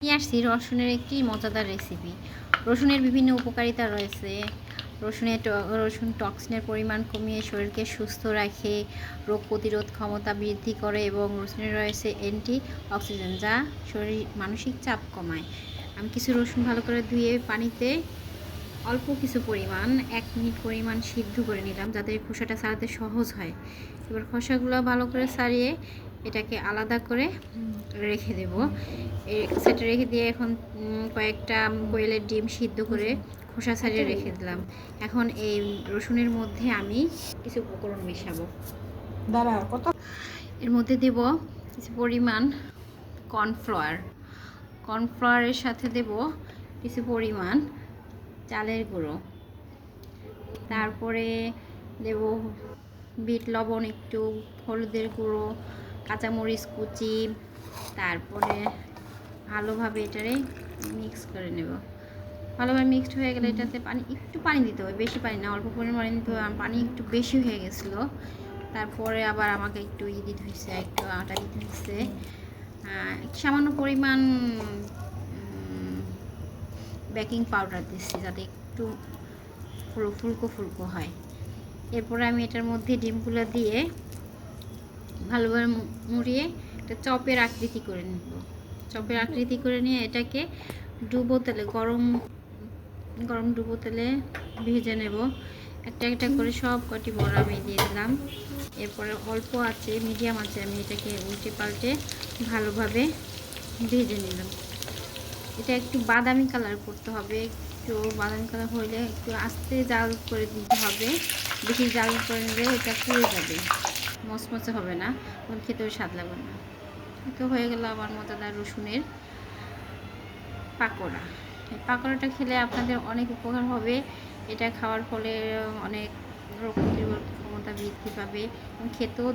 নিয়ে আসছি রসুনের একটি মজাদার রেসিপি। রসুনের বিভিন্ন উপকারিতা রয়েছে। রসুন টক্সিনের পরিমাণ কমিয়ে শরীরকে সুস্থ রাখে, রোগ প্রতিরোধ ক্ষমতা বৃদ্ধি করে এবং রসুনে রয়েছে অ্যান্টি অক্সিডেন্ট যা শরীর মানসিক চাপ কমায়। আমি কিছু রসুন ভালো করে ধুয়ে পানিতে অল্প কিছু পরিমাণ 1 মিনিট পরিমাণ সিদ্ধ করে নিলাম যাতে খোসাটা ছাড়াতে সহজ হয়। এবার খোসাগুলো ভালো করে ছাড়িয়ে এটাকে আলাদা করে রেখে দেব। সেটা রেখে দিয়ে এখন কয়েকটা কোয়েলের ডিম সিদ্ধ করে খোসা ছাড়িয়ে রেখে দিলাম। এখন এই রসুনের মধ্যে আমি কিছু উপকরণ মেশাবো। এর মধ্যে দেব কিছু পরিমাণ কর্নফ্লাওয়ারের সাথে দেব কিছু পরিমাণ চালের গুঁড়ো, তারপরে দেব বিট লবণ, একটু হলুদের গুঁড়ো, কাঁচামরিচ কুচি, তারপরে ভালোভাবে এটারে মিক্স করে নেব। ভালোভাবে মিক্সড হয়ে গেলে এটাতে একটু পানি দিতে হবে, বেশি পানি না, অল্প পরিমাণে দিতে হবে। পানি একটু বেশি হয়ে গেছিলো, তারপরে আবার আমাকে একটু দিতে হয়েছে, একটু আটা দিতে হয়েছে, সামান্য পরিমাণ বেকিং পাউডার দিচ্ছি যাতে একটু ফুলকো ফুলকো হয়। এরপরে আমি এটার মধ্যে ডিমগুলো দিয়ে ভালোভাবে মুড়িয়ে একটা চপের আকৃতি করে নেব। চপের আকৃতি করে নিয়ে এটাকে ডুবো তেলে গরম ডুবো তেলে ভেজে নেব। একটা একটা করে সব কটি বড়া আমি দিয়ে দিলাম। এরপরে অল্প আছে, মিডিয়াম আছে, আমি এটাকে উল্টে পাল্টে ভালোভাবে ভেজে নিলাম। এটা একটু বাদামি কালার করতে হবে। একটু বাদামি কালার হলে একটু আস্তে জাল করে দিতে হবে। বেশি জাল করে নিলে এটা পুড়ে যাবে, মচমচে হবে না, তখন খেতেও স্বাদ লাগবে না। তো হয়ে গেল আমার মজাদার রসুনের পাকোড়া। এই পাকোড়াটা খেলে আপনাদের অনেক উপকার হবে। এটা খাওয়ার ফলে অনেক রোগ প্রতিরোধ ক্ষমতা বৃদ্ধি পাবে এবং খেতেও